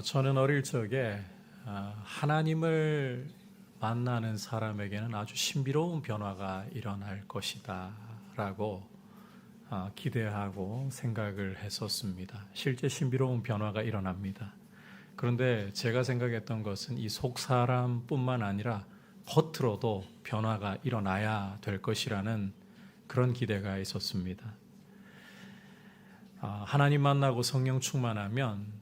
저는 어릴 적에 하나님을 만나는 사람에게는 아주 신비로운 변화가 일어날 것이다 라고 기대하고 생각을 했었습니다. 실제 신비로운 변화가 일어납니다. 그런데 제가 생각했던 것은 이 속사람뿐만 아니라 겉으로도 변화가 일어나야 될 것이라는 그런 기대가 있었습니다. 하나님 만나고 성령 충만하면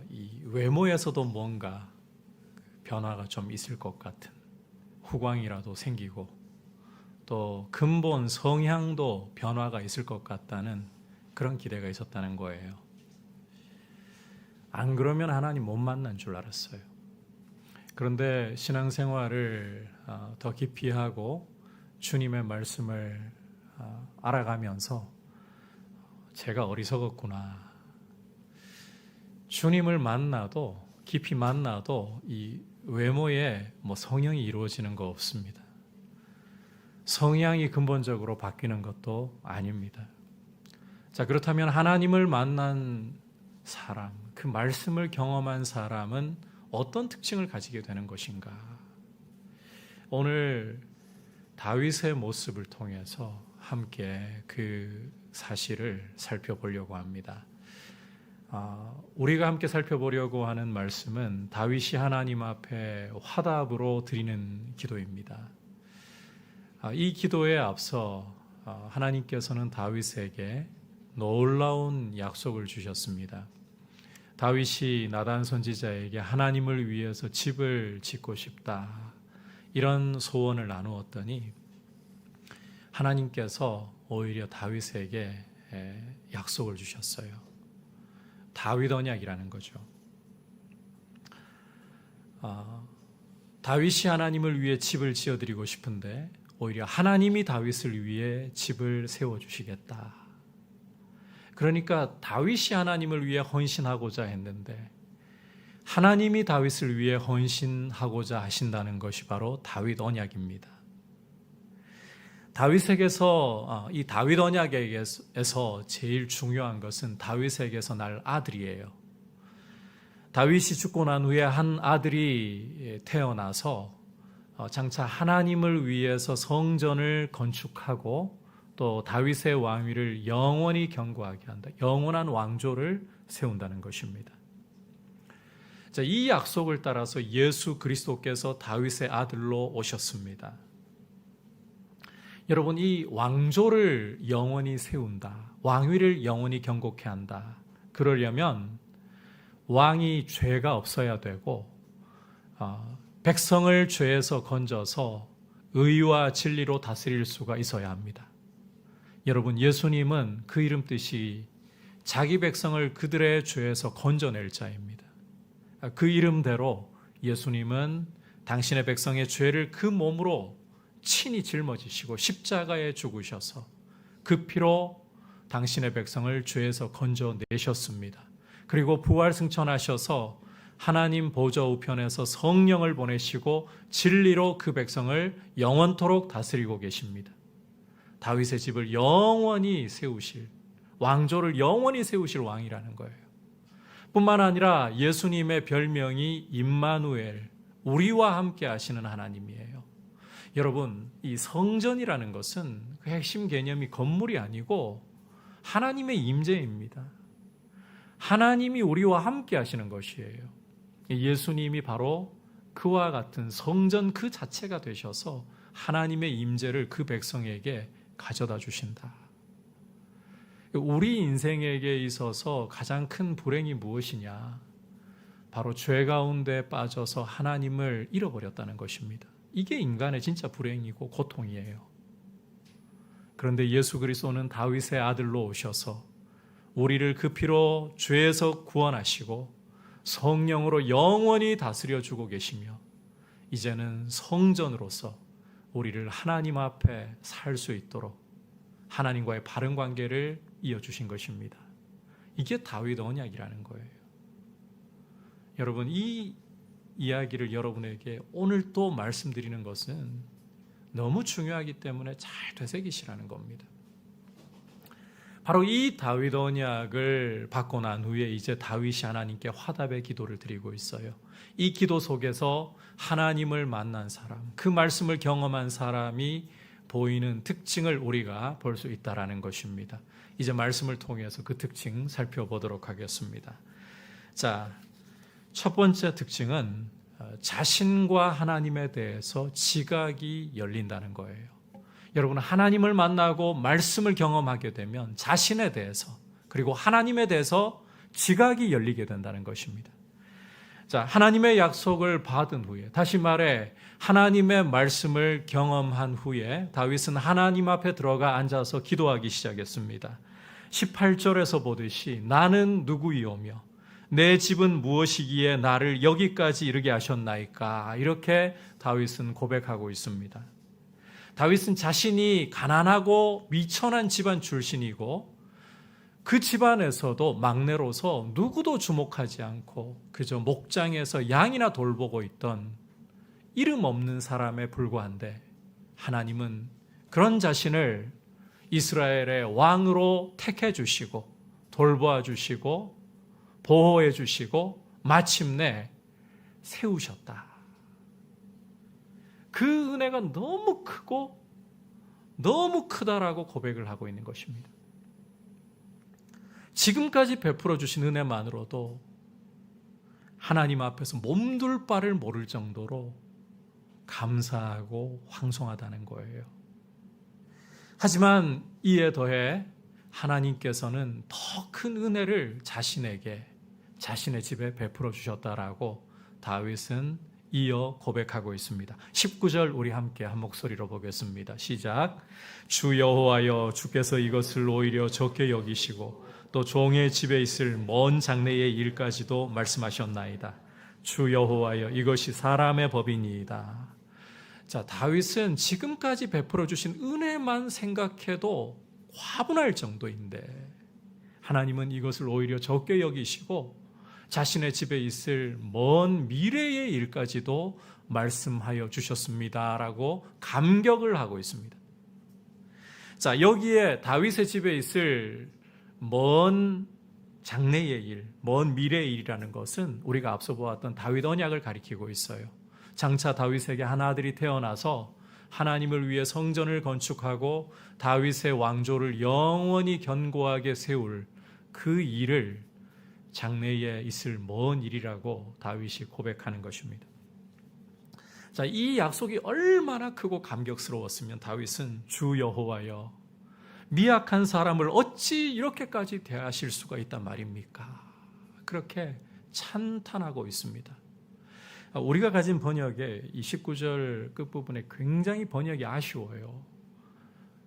이 외모에서도 뭔가 변화가 좀 있을 것 같은 후광이라도 생기고 또 근본 성향도 변화가 있을 것 같다는 그런 기대가 있었다는 거예요. 안 그러면 하나님 못 만난 줄 알았어요. 그런데 신앙생활을 더 깊이 하고 주님의 말씀을 알아가면서 제가 어리석었구나. 주님을 만나도 깊이 만나도 이 외모에 성형이 이루어지는 거 없습니다. 성향이 근본적으로 바뀌는 것도 아닙니다. 자, 그렇다면 하나님을 만난 사람, 그 말씀을 경험한 사람은 어떤 특징을 가지게 되는 것인가? 오늘 다윗의 모습을 통해서 함께 그 사실을 살펴보려고 합니다. 우리가 함께 살펴보려고 하는 말씀은 다윗이 하나님 앞에 화답으로 드리는 기도입니다. 이 기도에 앞서 하나님께서는 다윗에게 놀라운 약속을 주셨습니다. 다윗이 나단 선지자에게 하나님을 위해서 집을 짓고 싶다 이런 소원을 나누었더니 하나님께서 오히려 다윗에게 약속을 주셨어요. 다윗 언약이라는 거죠. 다윗이 하나님을 위해 집을 지어드리고 싶은데 오히려 하나님이 다윗을 위해 집을 세워주시겠다. 그러니까 다윗이 하나님을 위해 헌신하고자 했는데 하나님이 다윗을 위해 헌신하고자 하신다는 것이 바로 다윗 언약입니다. 다윗에게서 이 다윗 언약에서 제일 중요한 것은 다윗에게서 날 아들이에요. 다윗이 죽고 난 후에 한 아들이 태어나서 장차 하나님을 위해서 성전을 건축하고 또 다윗의 왕위를 영원히 견고하게 한다. 영원한 왕조를 세운다는 것입니다. 자, 이 약속을 따라서 예수 그리스도께서 다윗의 아들로 오셨습니다. 여러분, 이 왕조를 영원히 세운다. 왕위를 영원히 견고케 한다. 그러려면 왕이 죄가 없어야 되고 백성을 죄에서 건져서 의와 진리로 다스릴 수가 있어야 합니다. 여러분, 예수님은 그 이름 뜻이 자기 백성을 그들의 죄에서 건져낼 자입니다. 그 이름대로 예수님은 당신의 백성의 죄를 그 몸으로 친히 짊어지시고 십자가에 죽으셔서 그 피로 당신의 백성을 죄에서 건져내셨습니다. 그리고 부활 승천하셔서 하나님 보좌 우편에서 성령을 보내시고 진리로 그 백성을 영원토록 다스리고 계십니다. 다윗의 집을 영원히 세우실, 왕조를 영원히 세우실 왕이라는 거예요. 뿐만 아니라 예수님의 별명이 임마누엘, 우리와 함께 하시는 하나님이에요. 여러분, 이 성전이라는 것은 그 핵심 개념이 건물이 아니고 하나님의 임재입니다. 하나님이 우리와 함께 하시는 것이에요. 예수님이 바로 그와 같은 성전 그 자체가 되셔서 하나님의 임재를 그 백성에게 가져다 주신다. 우리 인생에게 있어서 가장 큰 불행이 무엇이냐? 바로 죄 가운데 빠져서 하나님을 잃어버렸다는 것입니다. 이게 인간의 진짜 불행이고 고통이에요. 그런데 예수 그리스도는 다윗의 아들로 오셔서 우리를 그 피로 죄에서 구원하시고 성령으로 영원히 다스려 주고 계시며 이제는 성전으로서 우리를 하나님 앞에 살 수 있도록 하나님과의 바른 관계를 이어주신 것입니다. 이게 다윗 언약이라는 거예요. 여러분, 이 이야기를 여러분에게 오늘 또 말씀드리는 것은 너무 중요하기 때문에 잘 되새기시라는 겁니다. 바로 이 다윗 언약을 받고 난 후에 이제 다윗이 하나님께 화답의 기도를 드리고 있어요. 이 기도 속에서 하나님을 만난 사람, 그 말씀을 경험한 사람이 보이는 특징을 우리가 볼 수 있다라는 것입니다. 이제 말씀을 통해서 그 특징 살펴보도록 하겠습니다. 자, 첫 번째 특징은 자신과 하나님에 대해서 지각이 열린다는 거예요. 여러분, 하나님을 만나고 말씀을 경험하게 되면 자신에 대해서 그리고 하나님에 대해서 지각이 열리게 된다는 것입니다. 자, 하나님의 약속을 받은 후에, 다시 말해 하나님의 말씀을 경험한 후에 다윗은 하나님 앞에 들어가 앉아서 기도하기 시작했습니다. 18절에서 보듯이 나는 누구이오며 내 집은 무엇이기에 나를 여기까지 이르게 하셨나이까, 이렇게 다윗은 고백하고 있습니다. 다윗은 자신이 가난하고 미천한 집안 출신이고 그 집안에서도 막내로서 누구도 주목하지 않고 그저 목장에서 양이나 돌보고 있던 이름 없는 사람에 불과한데, 하나님은 그런 자신을 이스라엘의 왕으로 택해 주시고 돌보아 주시고 보호해 주시고 마침내 세우셨다. 그 은혜가 너무 크고 너무 크다라고 고백을 하고 있는 것입니다. 지금까지 베풀어 주신 은혜만으로도 하나님 앞에서 몸둘 바를 모를 정도로 감사하고 황송하다는 거예요. 하지만 이에 더해 하나님께서는 더 큰 은혜를 자신에게, 자신의 집에 베풀어 주셨다라고 다윗은 이어 고백하고 있습니다. 19절 우리 함께 한 목소리로 보겠습니다. 시작. 주 여호와여, 주께서 이것을 오히려 적게 여기시고 또 종의 집에 있을 먼 장래의 일까지도 말씀하셨나이다. 주 여호와여, 이것이 사람의 법이니이다. 자, 다윗은 지금까지 베풀어 주신 은혜만 생각해도 화분할 정도인데 하나님은 이것을 오히려 적게 여기시고 자신의 집에 있을 먼 미래의 일까지도 말씀하여 주셨습니다라고 감격을 하고 있습니다. 자, 여기에 다윗의 집에 있을 먼 장래의 일, 먼 미래의 일이라는 것은 우리가 앞서 보았던 다윗 언약을 가리키고 있어요. 장차 다윗에게 한 아들이 태어나서 하나님을 위해 성전을 건축하고 다윗의 왕조를 영원히 견고하게 세울 그 일을 장래에 있을 먼 일이라고 다윗이 고백하는 것입니다. 자, 이 약속이 얼마나 크고 감격스러웠으면 다윗은 주 여호와여, 미약한 사람을 어찌 이렇게까지 대하실 수가 있단 말입니까? 그렇게 찬탄하고 있습니다. 우리가 가진 번역의 이 19절 끝부분에 굉장히 번역이 아쉬워요.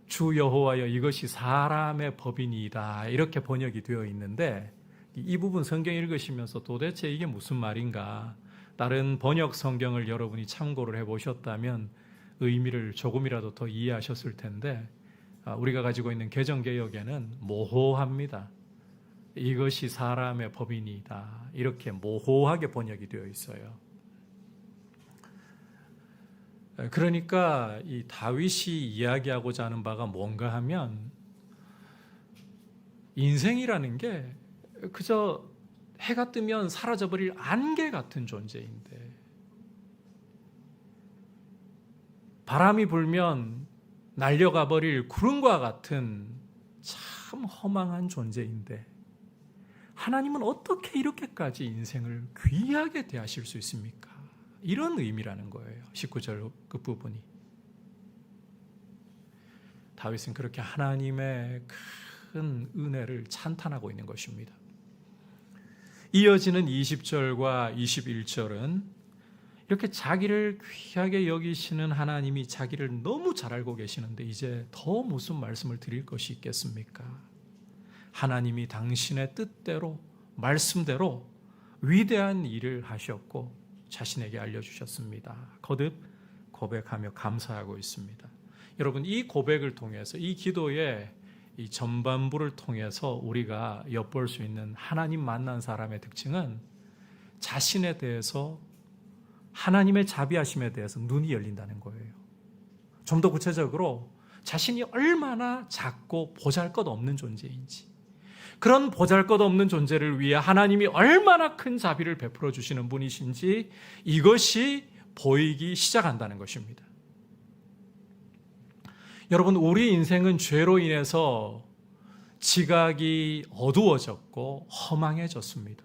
주 여호와여, 이것이 사람의 법이니이다, 이렇게 번역이 되어 있는데 이 부분 성경 읽으시면서 도대체 이게 무슨 말인가, 다른 번역 성경을 여러분이 참고를 해보셨다면 의미를 조금이라도 더 이해하셨을 텐데 우리가 가지고 있는 개정개역에는 모호합니다. 이것이 사람의 법이니이다, 이렇게 모호하게 번역이 되어 있어요. 그러니까 이 다윗이 이야기하고자 하는 바가 뭔가 하면 인생이라는 게 그저 해가 뜨면 사라져버릴 안개 같은 존재인데, 바람이 불면 날려가 버릴 구름과 같은 참 허망한 존재인데 하나님은 어떻게 이렇게까지 인생을 귀하게 대하실 수 있습니까? 이런 의미라는 거예요. 19절 끝부분이. 다윗은 그렇게 하나님의 큰 은혜를 찬탄하고 있는 것입니다. 이어지는 20절과 21절은 이렇게 자기를 귀하게 여기시는 하나님이 자기를 너무 잘 알고 계시는데 이제 더 무슨 말씀을 드릴 것이 있겠습니까? 하나님이 당신의 뜻대로, 말씀대로 위대한 일을 하셨고 자신에게 알려주셨습니다. 거듭 고백하며 감사하고 있습니다. 여러분, 이 고백을 통해서, 이 기도의 이 전반부를 통해서 우리가 엿볼 수 있는 하나님 만난 사람의 특징은 자신에 대해서, 하나님의 자비하심에 대해서 눈이 열린다는 거예요. 좀 더 구체적으로 자신이 얼마나 작고 보잘것없는 존재인지, 그런 보잘것없는 존재를 위해 하나님이 얼마나 큰 자비를 베풀어 주시는 분이신지 이것이 보이기 시작한다는 것입니다. 여러분, 우리 인생은 죄로 인해서 지각이 어두워졌고 허망해졌습니다.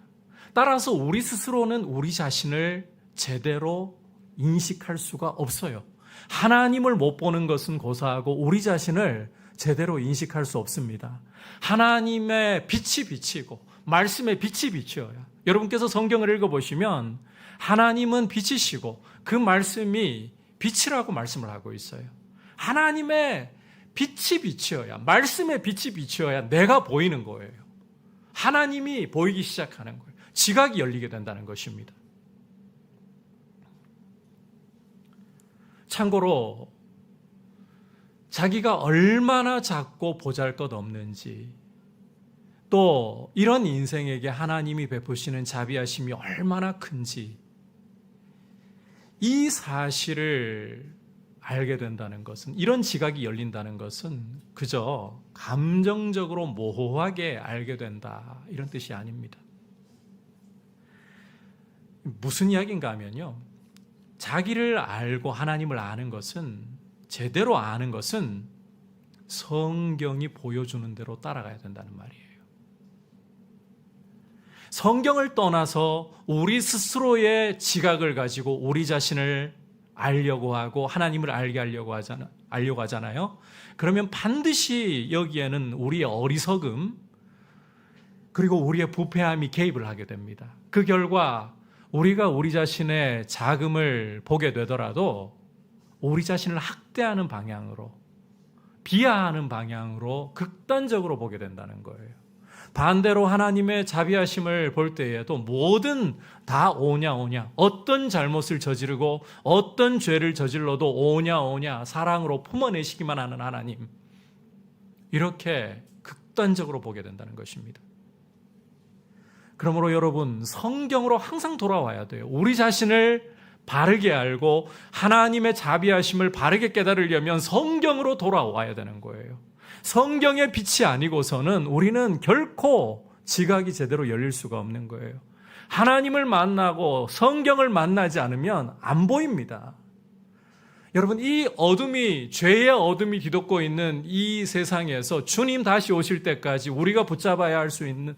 따라서 우리 스스로는 우리 자신을 제대로 인식할 수가 없어요. 하나님을 못 보는 것은 고사하고 우리 자신을 제대로 인식할 수 없습니다. 하나님의 빛이 비치고 말씀의 빛이 비치어야, 여러분께서 성경을 읽어보시면 하나님은 빛이시고 그 말씀이 빛이라고 말씀을 하고 있어요. 하나님의 빛이 비치어야, 말씀의 빛이 비치어야 내가 보이는 거예요. 하나님이 보이기 시작하는 거예요. 지각이 열리게 된다는 것입니다. 참고로 자기가 얼마나 작고 보잘것없는지, 또 이런 인생에게 하나님이 베푸시는 자비하심이 얼마나 큰지, 이 사실을 알게 된다는 것은, 이런 지각이 열린다는 것은 그저 감정적으로 모호하게 알게 된다, 이런 뜻이 아닙니다. 무슨 이야기인가 하면요, 자기를 알고 하나님을 아는 것은, 제대로 아는 것은 성경이 보여주는 대로 따라가야 된다는 말이에요. 성경을 떠나서 우리 스스로의 지각을 가지고 우리 자신을 알려고 하고 하나님을 알게 하려고 하잖아요. 그러면 반드시 여기에는 우리의 어리석음, 그리고 우리의 부패함이 개입을 하게 됩니다. 그 결과 우리가 우리 자신의 작음을 보게 되더라도 우리 자신을 학대하는 방향으로, 비하하는 방향으로 극단적으로 보게 된다는 거예요. 반대로 하나님의 자비하심을 볼 때에도 뭐든 다 오냐, 어떤 잘못을 저지르고 어떤 죄를 저질러도 오냐 사랑으로 품어내시기만 하는 하나님, 이렇게 극단적으로 보게 된다는 것입니다. 그러므로 여러분, 성경으로 항상 돌아와야 돼요. 우리 자신을 바르게 알고 하나님의 자비하심을 바르게 깨달으려면 성경으로 돌아와야 되는 거예요. 성경의 빛이 아니고서는 우리는 결코 지각이 제대로 열릴 수가 없는 거예요. 하나님을 만나고 성경을 만나지 않으면 안 보입니다. 여러분, 이 어둠이, 죄의 어둠이 뒤덮고 있는 이 세상에서 주님 다시 오실 때까지 우리가 붙잡아야 할 수 있는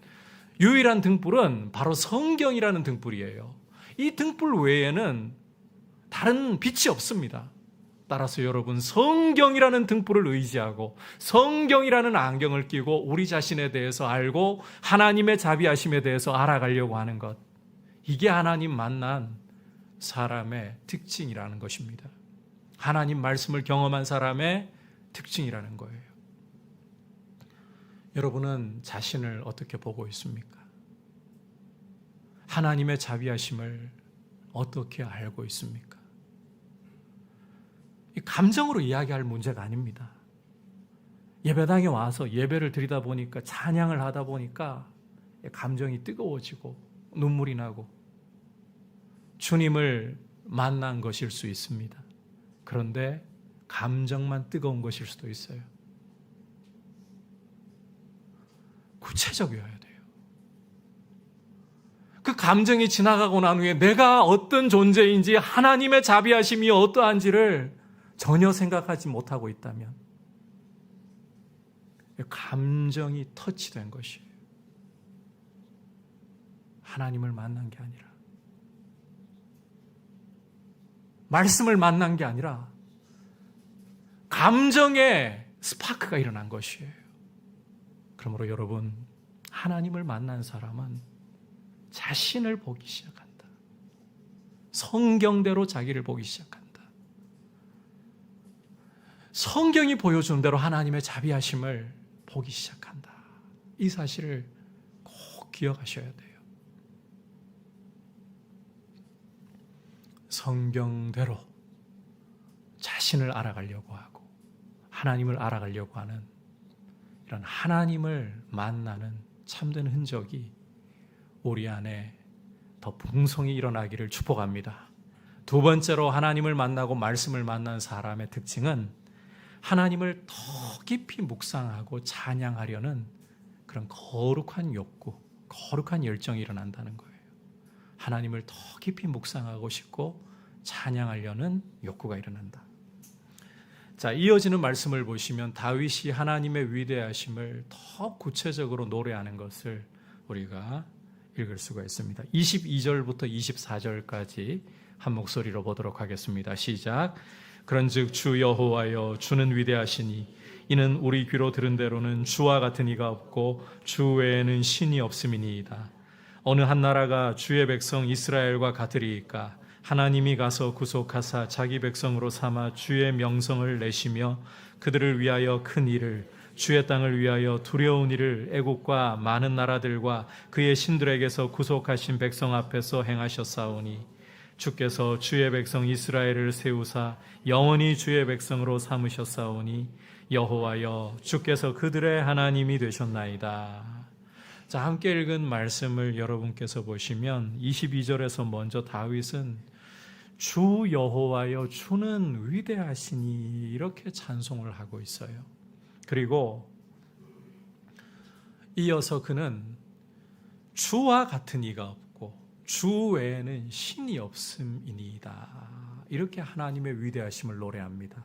유일한 등불은 바로 성경이라는 등불이에요. 이 등불 외에는 다른 빛이 없습니다. 따라서 여러분, 성경이라는 등불을 의지하고 성경이라는 안경을 끼고 우리 자신에 대해서 알고 하나님의 자비하심에 대해서 알아가려고 하는 것, 이게 하나님 만난 사람의 특징이라는 것입니다. 하나님 말씀을 경험한 사람의 특징이라는 거예요. 여러분은 자신을 어떻게 보고 있습니까? 하나님의 자비하심을 어떻게 알고 있습니까? 감정으로 이야기할 문제가 아닙니다. 예배당에 와서 예배를 드리다 보니까, 찬양을 하다 보니까 감정이 뜨거워지고 눈물이 나고 주님을 만난 것일 수 있습니다. 그런데 감정만 뜨거운 것일 수도 있어요. 구체적이어야 돼요. 그 감정이 지나가고 난 후에 내가 어떤 존재인지, 하나님의 자비하심이 어떠한지를 전혀 생각하지 못하고 있다면 감정이 터치된 것이에요. 하나님을 만난 게 아니라, 말씀을 만난 게 아니라 감정의 스파크가 일어난 것이에요. 그러므로 여러분, 하나님을 만난 사람은 자신을 보기 시작한다. 성경대로 자기를 보기 시작한다. 성경이 보여주는 대로 하나님의 자비하심을 보기 시작한다. 이 사실을 꼭 기억하셔야 돼요. 성경대로 자신을 알아가려고 하고 하나님을 알아가려고 하는 이런 하나님을 만나는 참된 흔적이 우리 안에 더 풍성히 일어나기를 축복합니다. 두 번째로 하나님을 만나고 말씀을 만난 사람의 특징은 하나님을 더 깊이 묵상하고 찬양하려는 그런 거룩한 욕구, 거룩한 열정이 일어난다는 거예요. 하나님을 더 깊이 묵상하고 싶고 찬양하려는 욕구가 일어난다. 자, 이어지는 말씀을 보시면 다윗이 하나님의 위대하심을 더 구체적으로 노래하는 것을 우리가 읽을 수가 있습니다. 22절부터 24절까지 한 목소리로 보도록 하겠습니다. 시작. 그런즉 주 여호와여, 주는 위대하시니 이는 우리 귀로 들은 대로는 주와 같은 이가 없고 주 외에는 신이 없음이니이다. 어느 한 나라가 주의 백성 이스라엘과 같으리이까? 하나님이 가서 구속하사 자기 백성으로 삼아 주의 명성을 내시며 그들을 위하여 큰 일을, 주의 땅을 위하여 두려운 일을 애국과 많은 나라들과 그의 신들에게서 구속하신 백성 앞에서 행하셨사오니 주께서 주의 백성 이스라엘을 세우사 영원히 주의 백성으로 삼으셨사오니 여호와여, 주께서 그들의 하나님이 되셨나이다. 자, 함께 읽은 말씀을 여러분께서 보시면 22절에서 먼저 다윗은 주 여호와여, 주는 위대하시니 이렇게 찬송을 하고 있어요. 그리고 이어서 그는 주와 같은 이가 없고 주 외에는 신이 없음이니이다. 이렇게 하나님의 위대하심을 노래합니다.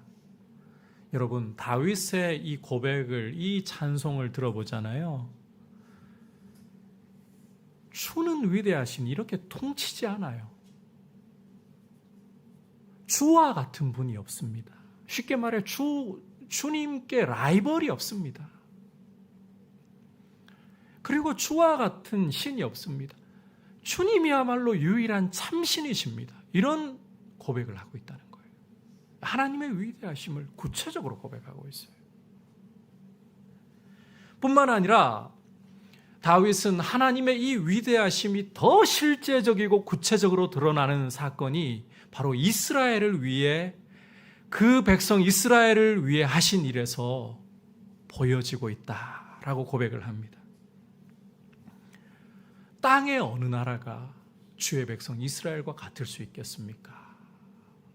여러분, 다윗의 이 고백을, 이 찬송을 들어보잖아요. 주는 위대하시니 이렇게 통치지 않아요. 주와 같은 분이 없습니다. 쉽게 말해 주님께 라이벌이 없습니다. 그리고 주와 같은 신이 없습니다. 주님이야말로 유일한 참신이십니다. 이런 고백을 하고 있다는 거예요. 하나님의 위대하심을 구체적으로 고백하고 있어요. 뿐만 아니라 다윗은 하나님의 이 위대하심이 더 실제적이고 구체적으로 드러나는 사건이 바로 이스라엘을 위해, 그 백성 이스라엘을 위해 하신 일에서 보여지고 있다라고 고백을 합니다. 땅의 어느 나라가 주의 백성 이스라엘과 같을 수 있겠습니까?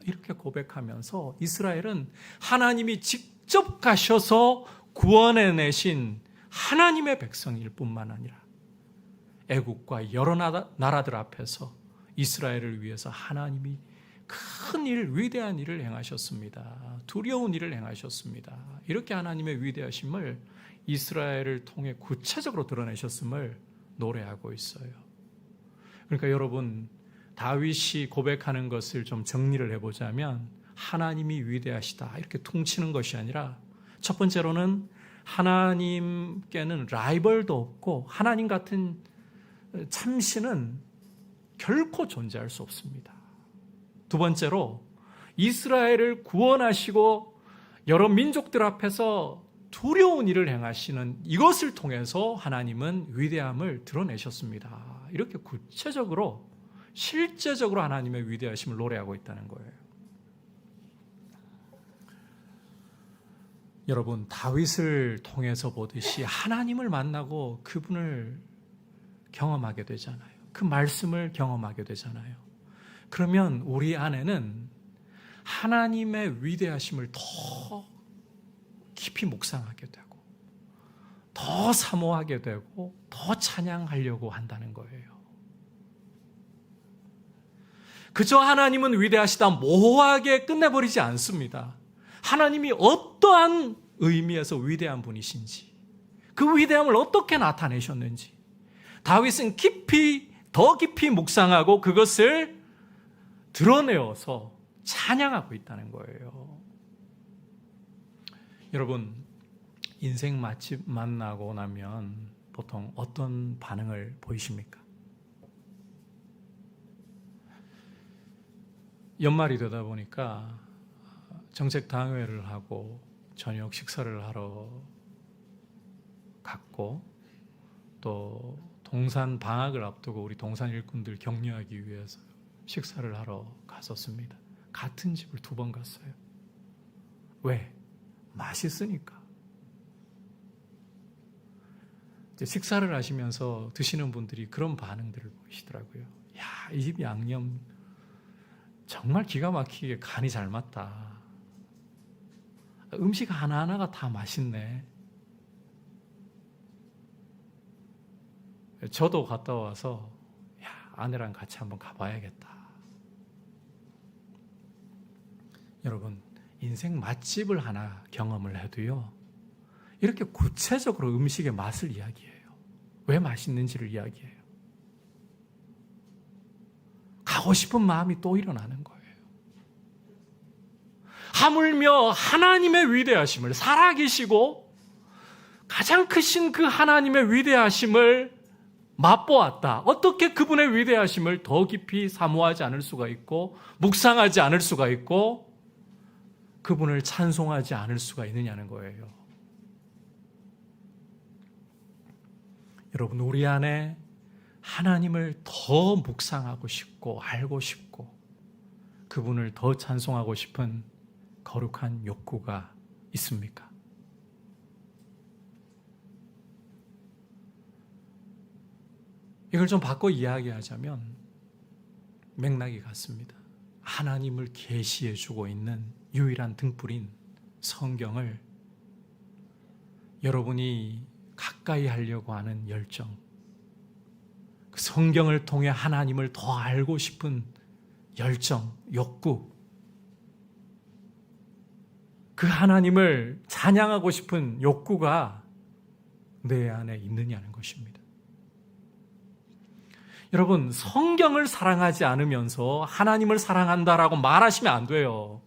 이렇게 고백하면서 이스라엘은 하나님이 직접 가셔서 구원해내신 하나님의 백성일 뿐만 아니라 애국과 여러 나라들 앞에서 이스라엘을 위해서 하나님이 큰 일, 위대한 일을 행하셨습니다. 두려운 일을 행하셨습니다. 이렇게 하나님의 위대하심을 이스라엘을 통해 구체적으로 드러내셨음을 노래하고 있어요. 그러니까 여러분, 다윗이 고백하는 것을 좀 정리를 해보자면 하나님이 위대하시다 이렇게 퉁치는 것이 아니라, 첫 번째로는 하나님께는 라이벌도 없고 하나님 같은 참신은 결코 존재할 수 없습니다. 두 번째로 이스라엘을 구원하시고 여러 민족들 앞에서 두려운 일을 행하시는 이것을 통해서 하나님은 위대함을 드러내셨습니다. 이렇게 구체적으로 실제적으로 하나님의 위대하심을 노래하고 있다는 거예요. 여러분, 다윗을 통해서 보듯이 하나님을 만나고 그분을 경험하게 되잖아요. 그 말씀을 경험하게 되잖아요. 그러면 우리 안에는 하나님의 위대하심을 더 깊이 묵상하게 되고 더 사모하게 되고 더 찬양하려고 한다는 거예요. 그저 하나님은 위대하시다 모호하게 끝내버리지 않습니다. 하나님이 어떠한 의미에서 위대한 분이신지, 그 위대함을 어떻게 나타내셨는지 다윗은 더 깊이 묵상하고 그것을 드러내어서 찬양하고 있다는 거예요. 여러분, 인생 맛집 만나고 나면 보통 어떤 반응을 보이십니까? 연말이 되다 보니까 정책당회를 하고 저녁 식사를 하러 갔고, 또 동산 방학을 앞두고 우리 동산 일꾼들 격려하기 위해서 식사를 하러 갔었습니다. 같은 집을 2번 갔어요. 왜? 맛있으니까. 이제 식사를 하시면서 드시는 분들이 그런 반응들을 보이시더라고요. 야, 이 집 양념 정말 기가 막히게 간이 잘 맞다. 음식 하나하나가 다 맛있네. 저도 갔다 와서 아내랑 같이 한번 가봐야겠다. 여러분, 인생 맛집을 하나 경험을 해도요, 이렇게 구체적으로 음식의 맛을 이야기해요. 왜 맛있는지를 이야기해요. 가고 싶은 마음이 또 일어나는 거예요. 하물며 하나님의 위대하심을, 살아계시고 가장 크신 그 하나님의 위대하심을 맛보았다. 어떻게 그분의 위대하심을 더 깊이 사모하지 않을 수가 있고, 묵상하지 않을 수가 있고, 그분을 찬송하지 않을 수가 있느냐는 거예요. 여러분, 우리 안에 하나님을 더 묵상하고 싶고 알고 싶고 그분을 더 찬송하고 싶은 거룩한 욕구가 있습니까? 이걸 좀 바꿔 이야기하자면 맥락이 같습니다. 하나님을 계시해 주고 있는 유일한 등불인 성경을 여러분이 가까이 하려고 하는 열정, 그 성경을 통해 하나님을 더 알고 싶은 열정, 욕구, 그 하나님을 찬양하고 싶은 욕구가 내 안에 있느냐는 것입니다. 여러분, 성경을 사랑하지 않으면서 하나님을 사랑한다라고 말하시면 안 돼요.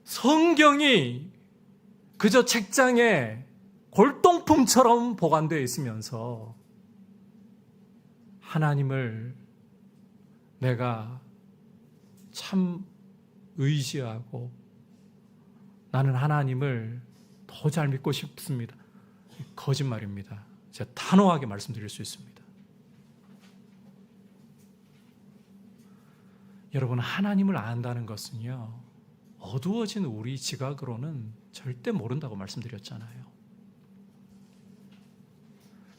성경이 그저 책장에 골동품처럼 보관되어 있으면서 하나님을 내가 참 의지하고 나는 하나님을 더 잘 믿고 싶습니다. 거짓말입니다. 제가 단호하게 말씀드릴 수 있습니다. 여러분, 하나님을 안다는 것은요, 어두워진 우리 지각으로는 절대 모른다고 말씀드렸잖아요.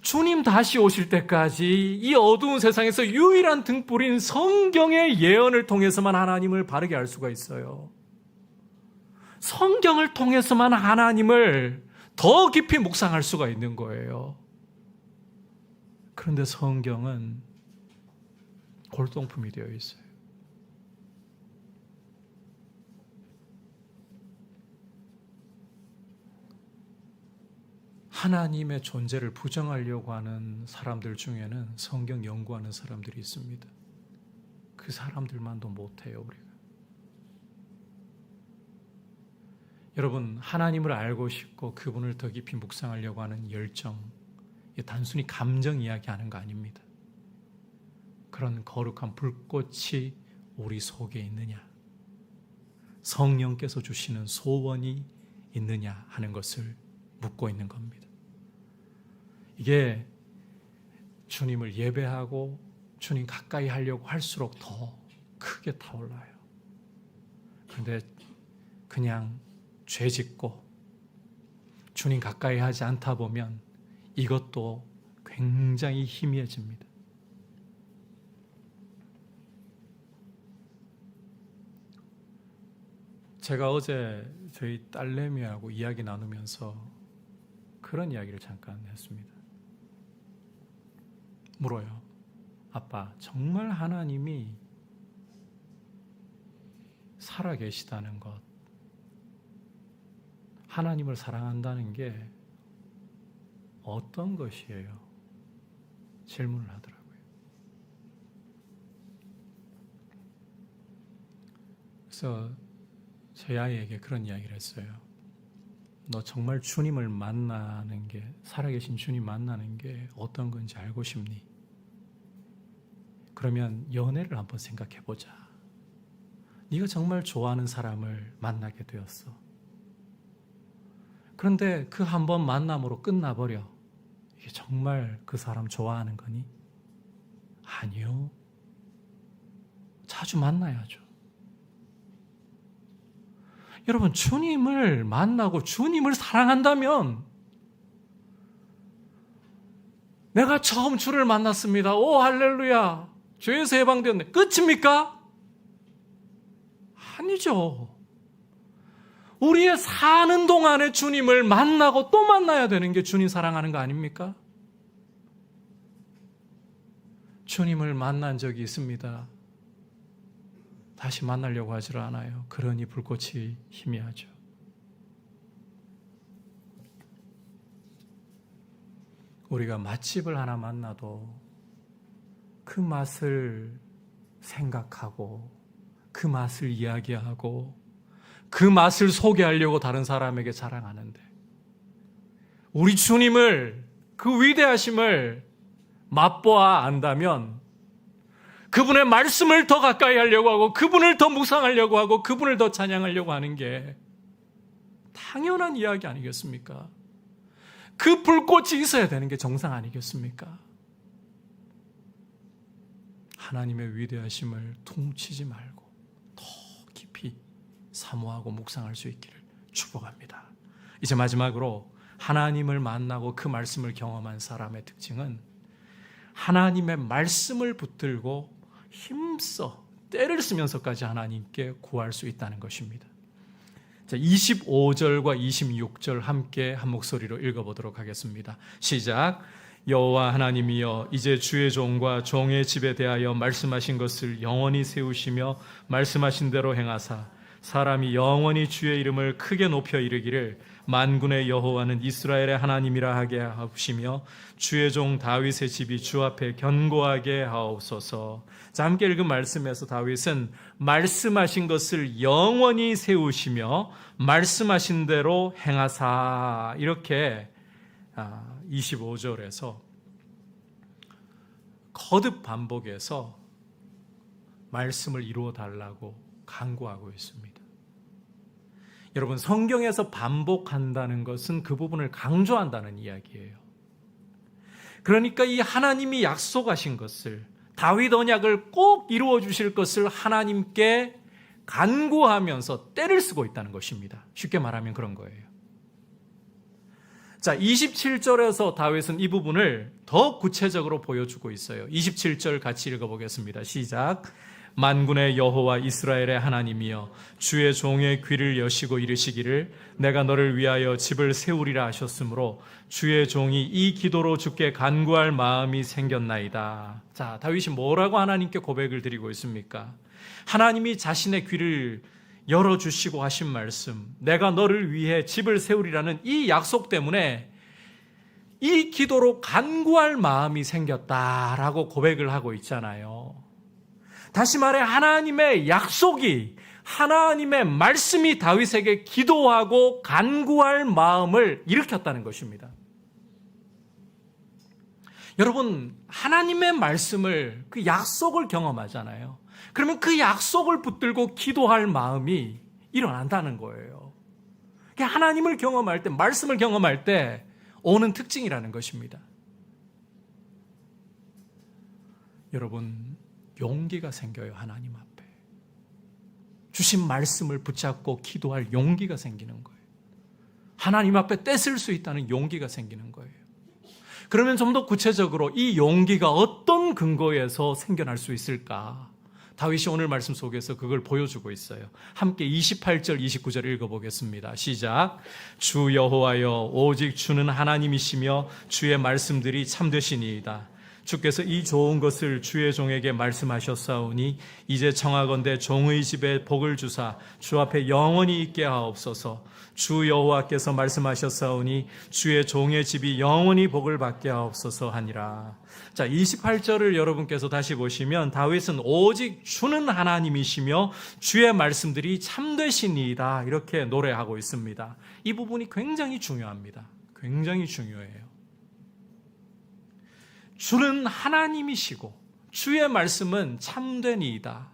주님 다시 오실 때까지 이 어두운 세상에서 유일한 등불인 성경의 예언을 통해서만 하나님을 바르게 알 수가 있어요. 성경을 통해서만 하나님을 더 깊이 묵상할 수가 있는 거예요. 그런데 성경은 골동품이 되어 있어요. 하나님의 존재를 부정하려고 하는 사람들 중에는 성경 연구하는 사람들이 있습니다. 그 사람들만도 못해요, 우리가. 여러분, 하나님을 알고 싶고 그분을 더 깊이 묵상하려고 하는 열정, 단순히 감정 이야기하는 거 아닙니다. 그런 거룩한 불꽃이 우리 속에 있느냐, 성령께서 주시는 소원이 있느냐 하는 것을 묻고 있는 겁니다. 이게 주님을 예배하고 주님 가까이 하려고 할수록 더 크게 타올라요. 그런데 그냥 죄 짓고 주님 가까이 하지 않다 보면 이것도 굉장히 희미해집니다. 제가 어제 저희 딸내미하고 이야기 나누면서 그런 이야기를 잠깐 했습니다. 물어요. 아빠, 정말 하나님이 살아계시다는 것, 하나님을 사랑한다는 게 어떤 것이에요? 질문을 하더라고요. 그래서 제 아이에게 그런 이야기를 했어요. 너 정말 주님을 만나는 게, 살아계신 주님 만나는 게 어떤 건지 알고 싶니? 그러면 연애를 한번 생각해보자. 네가 정말 좋아하는 사람을 만나게 되었어. 그런데 그 한 번 만남으로 끝나버려. 이게 정말 그 사람 좋아하는 거니? 아니요. 자주 만나야죠. 여러분, 주님을 만나고 주님을 사랑한다면, 내가 처음 주를 만났습니다. 오 할렐루야, 죄에서 해방되었네. 끝입니까? 아니죠. 우리의 사는 동안에 주님을 만나고 또 만나야 되는 게 주님 사랑하는 거 아닙니까? 주님을 만난 적이 있습니다. 다시 만나려고 하질 않아요. 그러니 불꽃이 희미하죠. 우리가 맛집을 하나 만나도 그 맛을 생각하고 그 맛을 이야기하고 그 맛을 소개하려고 다른 사람에게 자랑하는데, 우리 주님을, 그 위대하심을 맛보아 안다면 그분의 말씀을 더 가까이 하려고 하고 그분을 더 묵상하려고 하고 그분을 더 찬양하려고 하는 게 당연한 이야기 아니겠습니까? 그 불꽃이 있어야 되는 게 정상 아니겠습니까? 하나님의 위대하심을 퉁치지 말고 더 깊이 사모하고 묵상할 수 있기를 축복합니다. 이제 마지막으로 하나님을 만나고 그 말씀을 경험한 사람의 특징은 하나님의 말씀을 붙들고 힘써 때를 쓰면서까지 하나님께 구할 수 있다는 것입니다. 자, 25절과 26절 함께 한 목소리로 읽어보도록 하겠습니다. 시작. 여호와 하나님이여, 이제 주의 종과 종의 집에 대하여 말씀하신 것을 영원히 세우시며 말씀하신 대로 행하사 사람이 영원히 주의 이름을 크게 높여 이르기를 만군의 여호와는 이스라엘의 하나님이라 하게 하시며 주의 종 다윗의 집이 주 앞에 견고하게 하옵소서. 자, 함께 읽은 말씀에서 다윗은 말씀하신 것을 영원히 세우시며 말씀하신 대로 행하사, 이렇게 25절에서 거듭 반복해서 말씀을 이루어 달라고 간구하고 있습니다. 여러분, 성경에서 반복한다는 것은 그 부분을 강조한다는 이야기예요. 그러니까 이 하나님이 약속하신 것을, 다윗 언약을 꼭 이루어 주실 것을 하나님께 간구하면서 때를 쓰고 있다는 것입니다. 쉽게 말하면 그런 거예요. 자, 27절에서 다윗은 이 부분을 더 구체적으로 보여주고 있어요. 27절 같이 읽어보겠습니다. 시작. 만군의 여호와 이스라엘의 하나님이여, 주의 종의 귀를 여시고 이르시기를 내가 너를 위하여 집을 세우리라 하셨으므로 주의 종이 이 기도로 주께 간구할 마음이 생겼나이다. 자, 다윗이 뭐라고 하나님께 고백을 드리고 있습니까? 하나님이 자신의 귀를 열어주시고 하신 말씀, 내가 너를 위해 집을 세우리라는 이 약속 때문에 이 기도로 간구할 마음이 생겼다라고 고백을 하고 있잖아요. 다시 말해 하나님의 약속이, 하나님의 말씀이 다윗에게 기도하고 간구할 마음을 일으켰다는 것입니다. 여러분, 하나님의 말씀을, 그 약속을 경험하잖아요. 그러면 그 약속을 붙들고 기도할 마음이 일어난다는 거예요. 하나님을 경험할 때, 말씀을 경험할 때 오는 특징이라는 것입니다. 여러분, 용기가 생겨요. 하나님 앞에 주신 말씀을 붙잡고 기도할 용기가 생기는 거예요. 하나님 앞에 떼쓸 수 있다는 용기가 생기는 거예요. 그러면 좀 더 구체적으로 이 용기가 어떤 근거에서 생겨날 수 있을까? 다윗이 오늘 말씀 속에서 그걸 보여주고 있어요. 함께 28절 29절 읽어보겠습니다. 시작. 주 여호와여, 오직 주는 하나님이시며 주의 말씀들이 참되시니이다. 주께서 이 좋은 것을 주의 종에게 말씀하셨사오니 이제 청하건대 종의 집에 복을 주사 주 앞에 영원히 있게 하옵소서. 주 여호와께서 말씀하셨사오니 주의 종의 집이 영원히 복을 받게 하옵소서 하니라. 자, 28절을 여러분께서 다시 보시면 다윗은 오직 주는 하나님이시며 주의 말씀들이 참되시니이다, 이렇게 노래하고 있습니다. 이 부분이 굉장히 중요합니다. 굉장히 중요해요. 주는 하나님이시고 주의 말씀은 참되니이다.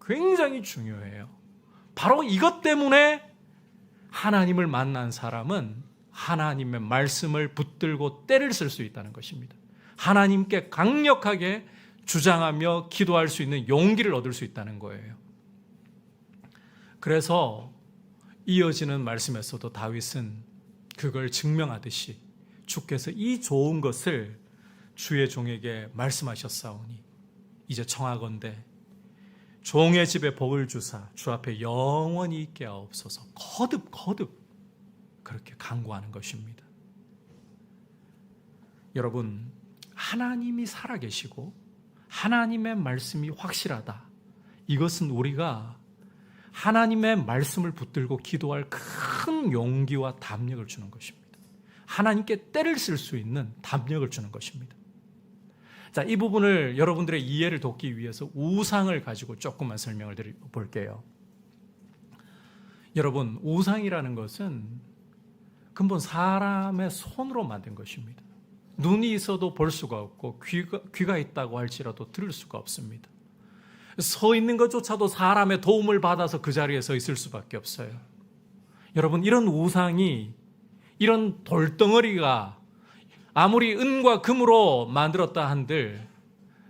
굉장히 중요해요. 바로 이것 때문에 하나님을 만난 사람은 하나님의 말씀을 붙들고 때를 쓸 수 있다는 것입니다. 하나님께 강력하게 주장하며 기도할 수 있는 용기를 얻을 수 있다는 거예요. 그래서 이어지는 말씀에서도 다윗은 그걸 증명하듯이 주께서 이 좋은 것을 주의 종에게 말씀하셨사오니 이제 청하건대 종의 집에 복을 주사 주 앞에 영원히 있게 하옵소서. 거듭 그렇게 간구하는 것입니다. 여러분, 하나님이 살아계시고 하나님의 말씀이 확실하다. 이것은 우리가 하나님의 말씀을 붙들고 기도할 큰 용기와 담력을 주는 것입니다. 하나님께 때를 쓸 수 있는 담력을 주는 것입니다. 자, 이 부분을 여러분들의 이해를 돕기 위해서 우상을 가지고 조금만 설명을 드려볼게요. 여러분, 우상이라는 것은 근본 사람의 손으로 만든 것입니다. 눈이 있어도 볼 수가 없고 귀가 있다고 할지라도 들을 수가 없습니다. 서 있는 것조차도 사람의 도움을 받아서 그 자리에 서 있을 수밖에 없어요. 여러분, 이런 우상이, 이런 돌덩어리가 아무리 은과 금으로 만들었다 한들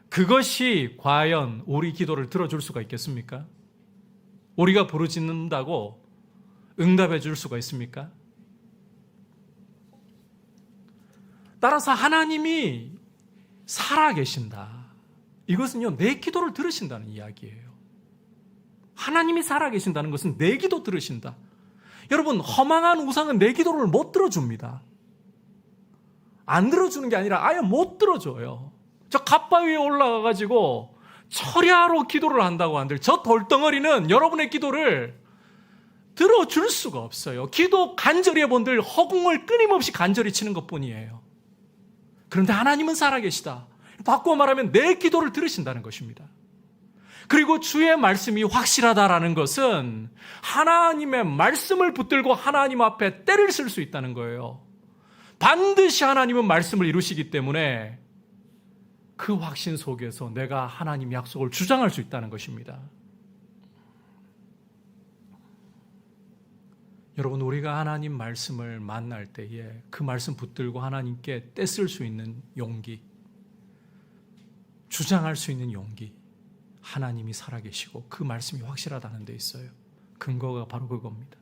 그것이 과연 우리 기도를 들어줄 수가 있겠습니까? 우리가 부르짖는다고 응답해 줄 수가 있습니까? 따라서 하나님이 살아계신다. 이것은요, 내 기도를 들으신다는 이야기예요. 하나님이 살아계신다는 것은 내 기도 들으신다. 여러분, 허망한 우상은 내 기도를 못 들어줍니다. 안 들어주는 게 아니라 아예 못 들어줘요. 저 갓바 위에 올라가가지고 철야로 기도를 한다고 한들 저 돌덩어리는 여러분의 기도를 들어줄 수가 없어요. 기도 간절히 해본들 허공을 끊임없이 간절히 치는 것뿐이에요. 그런데 하나님은 살아계시다. 바꾸어 말하면 내 기도를 들으신다는 것입니다. 그리고 주의 말씀이 확실하다라는 것은 하나님의 말씀을 붙들고 하나님 앞에 때를 쓸 수 있다는 거예요. 반드시 하나님은 말씀을 이루시기 때문에 그 확신 속에서 내가 하나님 약속을 주장할 수 있다는 것입니다. 여러분, 우리가 하나님 말씀을 만날 때에 그 말씀 붙들고 하나님께 떼쓸 수 있는 용기, 주장할 수 있는 용기, 하나님이 살아계시고 그 말씀이 확실하다는 데 있어요. 근거가 바로 그겁니다.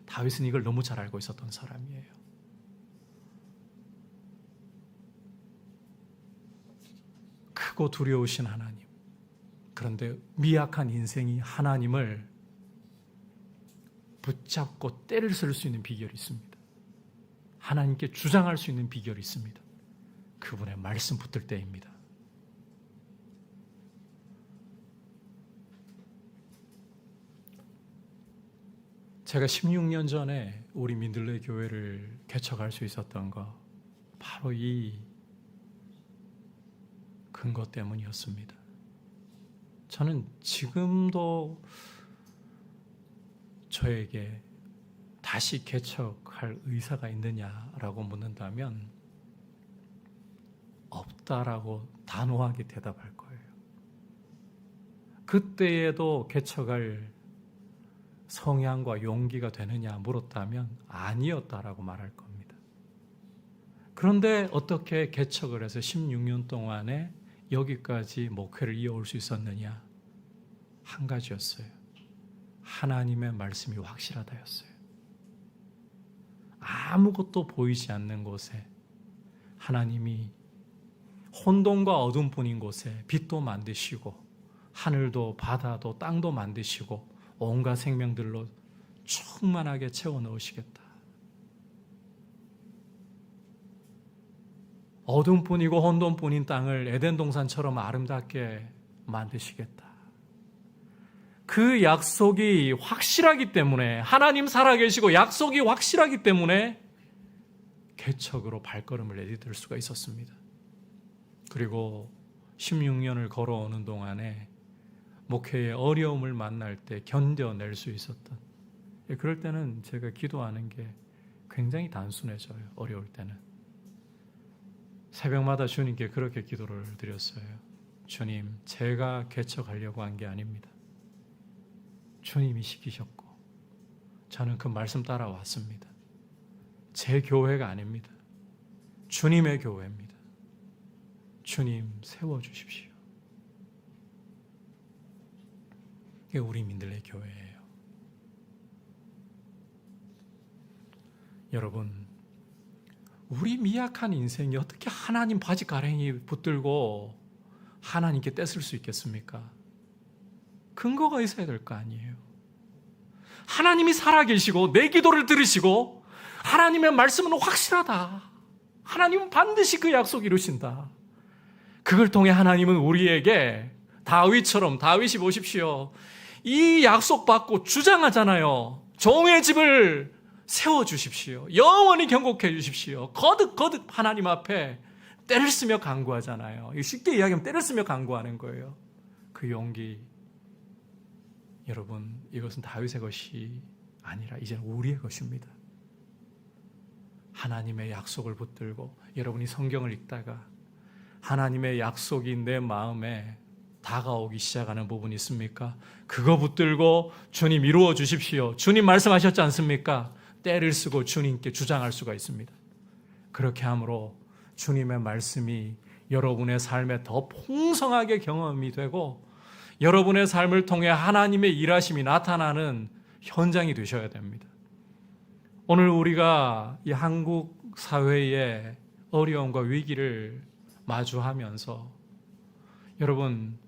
다윗은 이걸 너무 잘 알고 있었던 사람이에요. 크고 두려우신 하나님, 그런데 미약한 인생이 하나님을 붙잡고 때를 쓸 수 있는 비결이 있습니다. 하나님께 주장할 수 있는 비결이 있습니다. 그분의 말씀 붙들 때입니다. 제가 16년 전에 우리 민들레 교회를 개척할 수 있었던 거 바로 이 근거 때문이었습니다. 저는 지금도 저에게 다시 개척할 의사가 있느냐라고 묻는다면 없다라고 단호하게 대답할 거예요. 그때에도 개척할 성향과 용기가 되느냐 물었다면 아니었다라고 말할 겁니다. 그런데 어떻게 개척을 해서 16년 동안에 여기까지 목회를 이어올 수 있었느냐? 한 가지였어요. 하나님의 말씀이 확실하다였어요. 아무것도 보이지 않는 곳에 하나님이 혼돈과 어둠뿐인 곳에 빛도 만드시고 하늘도 바다도 땅도 만드시고 온갖 생명들로 충만하게 채워 넣으시겠다. 어둠뿐이고 혼돈뿐인 땅을 에덴 동산처럼 아름답게 만드시겠다. 그 약속이 확실하기 때문에, 하나님 살아계시고 약속이 확실하기 때문에 개척으로 발걸음을 내디딜 수가 있었습니다. 그리고 16년을 걸어오는 동안에 목회의 어려움을 만날 때 견뎌낼 수 있었던, 그럴 때는 제가 기도하는 게 굉장히 단순해져요. 어려울 때는 새벽마다 주님께 그렇게 기도를 드렸어요. 주님, 제가 개척하려고 한 게 아닙니다. 주님이 시키셨고 저는 그 말씀 따라왔습니다. 제 교회가 아닙니다. 주님의 교회입니다. 주님 세워주십시오. 이게 우리 민들레 교회예요. 여러분, 우리 미약한 인생이 어떻게 하나님 바지 가랭이 붙들고 하나님께 떼쓸 수 있겠습니까? 근거가 있어야 될 거 아니에요. 하나님이 살아계시고 내 기도를 들으시고 하나님의 말씀은 확실하다. 하나님은 반드시 그 약속 이루신다. 그걸 통해 하나님은 우리에게 다윗이 보십시오. 이 약속 받고 주장하잖아요. 종의 집을 세워주십시오. 영원히 경고해 주십시오. 거듭 하나님 앞에 때를 쓰며 간구하잖아요. 쉽게 이야기하면 때를 쓰며 간구하는 거예요. 그 용기, 여러분, 이것은 다윗의 것이 아니라 이제는 우리의 것입니다. 하나님의 약속을 붙들고, 여러분이 성경을 읽다가 하나님의 약속이 내 마음에 다가오기 시작하는 부분이 있습니까? 그거 붙들고 주님 이루어 주십시오. 주님 말씀하셨지 않습니까? 때를 쓰고 주님께 주장할 수가 있습니다. 그렇게 함으로 주님의 말씀이 여러분의 삶에 더 풍성하게 경험이 되고 여러분의 삶을 통해 하나님의 일하심이 나타나는 현장이 되셔야 됩니다. 오늘 우리가 이 한국 사회의 어려움과 위기를 마주하면서 여러분,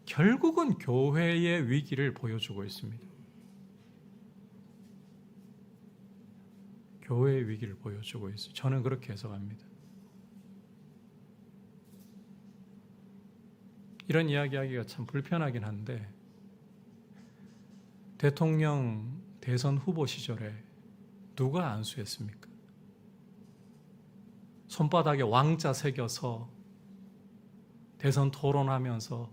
결국은 교회의 위기를 보여주고 있습니다. 교회의 위기를 보여주고 있어요. 저는 그렇게 해석합니다. 이런 이야기하기가 참 불편하긴 한데 대통령 대선 후보 시절에 누가 안수했습니까? 손바닥에 왕자 새겨서 대선 토론하면서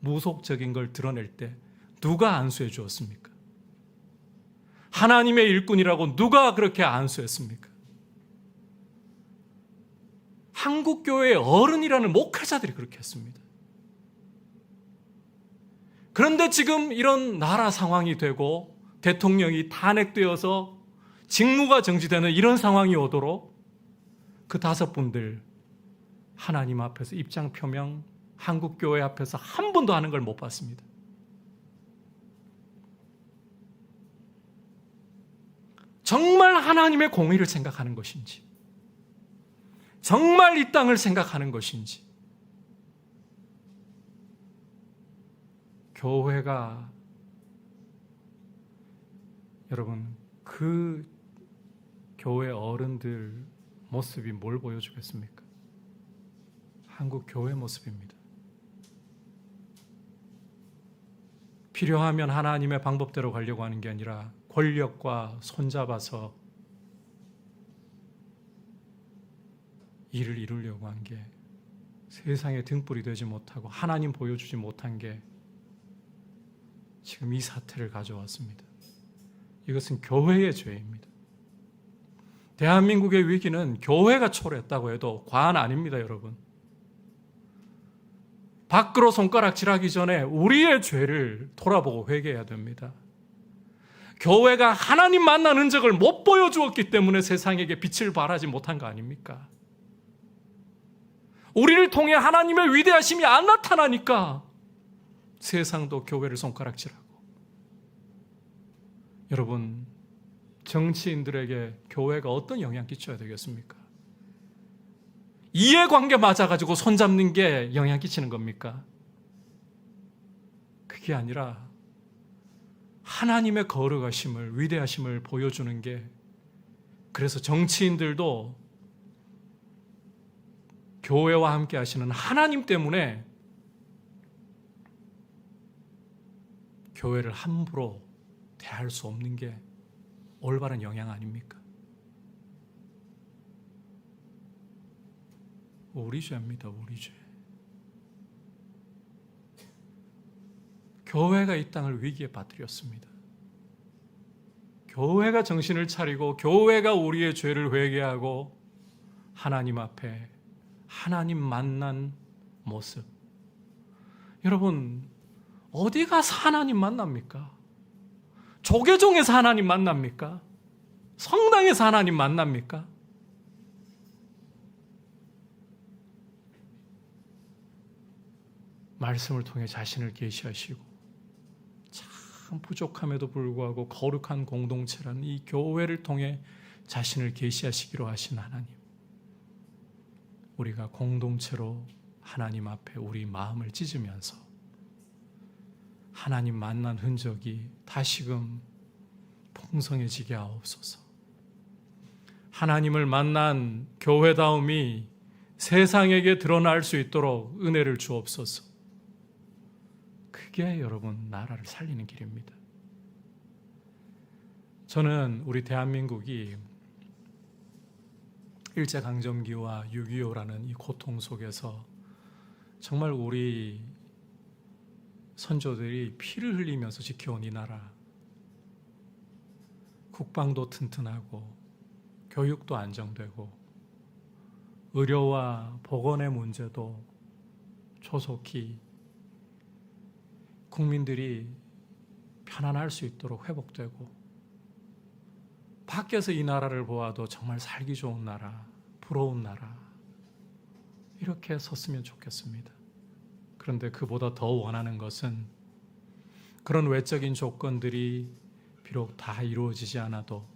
무속적인 걸 드러낼 때 누가 안수해 주었습니까? 하나님의 일꾼이라고 누가 그렇게 안수했습니까? 한국교회의 어른이라는 목회자들이 그렇게 했습니다. 그런데 지금 이런 나라 상황이 되고 대통령이 탄핵되어서 직무가 정지되는 이런 상황이 오도록 그 5분들 하나님 앞에서 입장 표명, 한국교회 앞에서 한 번도 하는 걸 못 봤습니다. 정말 하나님의 공의를 생각하는 것인지, 정말 이 땅을 생각하는 것인지, 교회가 여러분 그 교회 어른들 모습이 뭘 보여주겠습니까? 한국 교회 모습입니다. 필요하면 하나님의 방법대로 가려고 하는 게 아니라 권력과 손잡아서 일을 이루려고 한 게 세상에 등불이 되지 못하고 하나님 보여주지 못한 게 지금 이 사태를 가져왔습니다. 이것은 교회의 죄입니다. 대한민국의 위기는 교회가 초래했다고 해도 과언 아닙니다, 여러분. 밖으로 손가락질하기 전에 우리의 죄를 돌아보고 회개해야 됩니다. 교회가 하나님 만난 흔적을 못 보여주었기 때문에 세상에게 빛을 발하지 못한 거 아닙니까? 우리를 통해 하나님의 위대하심이 안 나타나니까 세상도 교회를 손가락질하고. 여러분, 정치인들에게 교회가 어떤 영향 끼쳐야 되겠습니까? 이해관계 맞아가지고 손잡는 게 영향 끼치는 겁니까? 그게 아니라 하나님의 거룩하심을, 위대하심을 보여주는 게, 그래서 정치인들도 교회와 함께 하시는 하나님 때문에 교회를 함부로 대할 수 없는 게 올바른 영향 아닙니까? 우리 죄입니다. 우리 죄. 교회가 이 땅을 위기에 빠뜨렸습니다. 교회가 정신을 차리고 교회가 우리의 죄를 회개하고 하나님 앞에 하나님 만난 모습. 여러분, 어디 가서 하나님 만납니까? 조계종에서 하나님 만납니까? 성당에서 하나님 만납니까? 말씀을 통해 자신을 계시하시고 참 부족함에도 불구하고 거룩한 공동체라는 이 교회를 통해 자신을 계시하시기로 하신 하나님, 우리가 공동체로 하나님 앞에 우리 마음을 찢으면서 하나님 만난 흔적이 다시금 풍성해지게 하옵소서. 하나님을 만난 교회다움이 세상에게 드러날 수 있도록 은혜를 주옵소서. 그게 여러분 나라를 살리는 길입니다. 저는 우리 대한민국이 일제강점기와 6.25라는 이 고통 속에서 정말 우리 선조들이 피를 흘리면서 지켜온 이 나라, 국방도 튼튼하고 교육도 안정되고 의료와 보건의 문제도 조속히 국민들이 편안할 수 있도록 회복되고, 밖에서 이 나라를 보아도 정말 살기 좋은 나라, 부러운 나라, 이렇게 섰으면 좋겠습니다. 그런데 그보다 더 원하는 것은 그런 외적인 조건들이 비록 다 이루어지지 않아도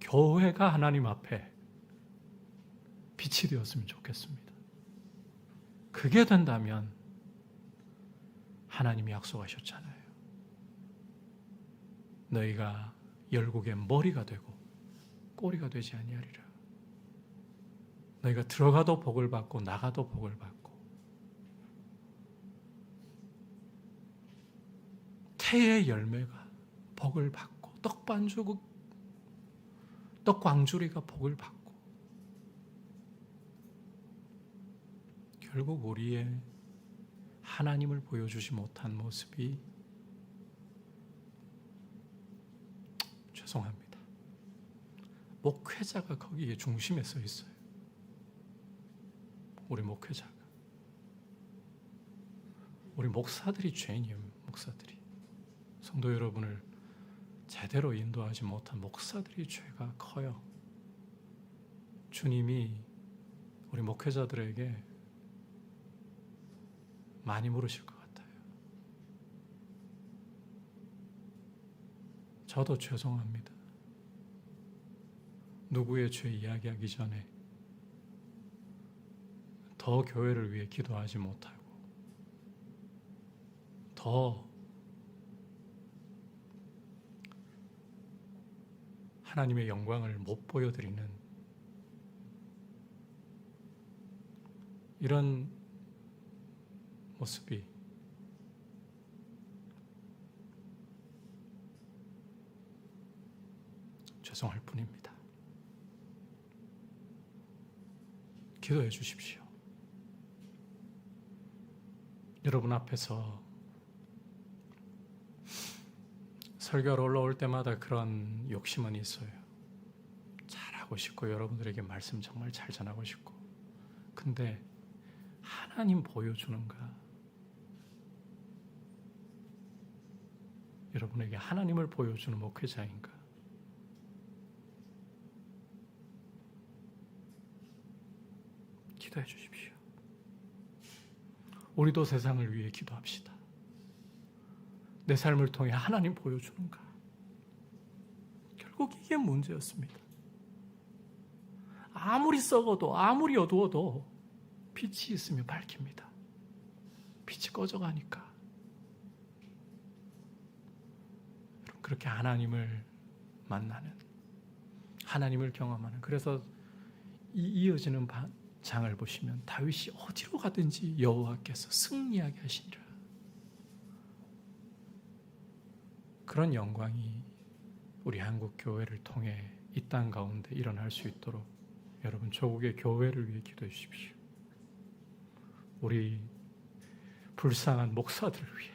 교회가 하나님 앞에 빛이 되었으면 좋겠습니다. 그게 된다면 하나님이 약속하셨잖아요. 너희가 열국의 머리가 되고 꼬리가 되지 아니하리라. 너희가 들어가도 복을 받고 나가도 복을 받고 태의 열매가 복을 받고 떡광주리가 복을 받고, 결국 우리의 하나님을 보여주지 못한 모습이, 죄송합니다, 목회자가 거기에 중심에 서 있어요. 우리 목회자가, 우리 목사들이 죄인이에요. 목사들이 성도 여러분을 제대로 인도하지 못한 목사들이 죄가 커요. 주님이 우리 목회자들에게 많이 물으실 것 같아요. 저도 죄송합니다. 누구의 죄 이야기하기 전에 더 교회를 위해 기도하지 못하고 더 하나님의 영광을 못 보여드리는 이런 모습이 죄송할 뿐입니다. 기도해 주십시오. 여러분 앞에서 설교를 올라올 때마다 그런 욕심은 있어요. 잘하고 싶고 여러분들에게 말씀 정말 잘 전하고 싶고, 근데 하나님 보여주는가? 여러분에게 하나님을 보여주는 목회자인가? 기도해 주십시오. 우리도 세상을 위해 기도합시다. 내 삶을 통해 하나님 보여주는가? 결국 이게 문제였습니다. 아무리 썩어도 아무리 어두워도 빛이 있으면 밝힙니다. 빛이 꺼져가니까. 그렇게 하나님을 만나는, 하나님을 경험하는, 그래서 이어지는 장을 보시면 다윗이 어디로 가든지 여호와께서 승리하게 하시니라. 그런 영광이 우리 한국 교회를 통해 이 땅 가운데 일어날 수 있도록 여러분 조국의 교회를 위해 기도해 주십시오. 우리 불쌍한 목사들을 위해,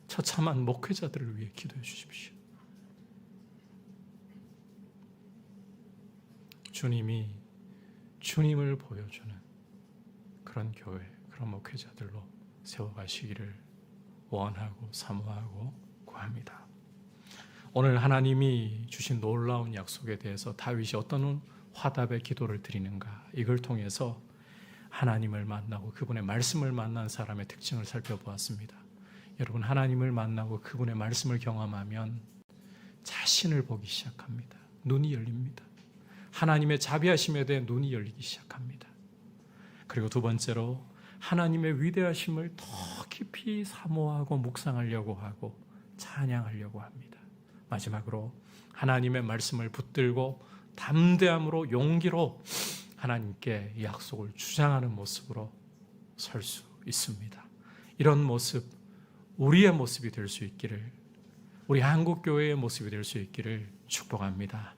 처참한 목회자들을 위해 기도해 주십시오. 주님이 주님을 보여주는 그런 교회, 그런 목회자들로 세워가시기를 원하고 사모하고 구합니다. 오늘 하나님이 주신 놀라운 약속에 대해서 다윗이 어떤 화답의 기도를 드리는가, 이걸 통해서 하나님을 만나고 그분의 말씀을 만난 사람의 특징을 살펴보았습니다. 여러분, 하나님을 만나고 그분의 말씀을 경험하면 자신을 보기 시작합니다. 눈이 열립니다. 하나님의 자비하심에 대해 눈이 열리기 시작합니다. 그리고 두 번째로, 하나님의 위대하심을 더 깊이 사모하고 묵상하려고 하고 찬양하려고 합니다. 마지막으로 하나님의 말씀을 붙들고 담대함으로 용기로 하나님께 이 약속을 주장하는 모습으로 설 수 있습니다. 이런 모습, 우리의 모습이 될 수 있기를, 우리 한국교회의 모습이 될 수 있기를 축복합니다.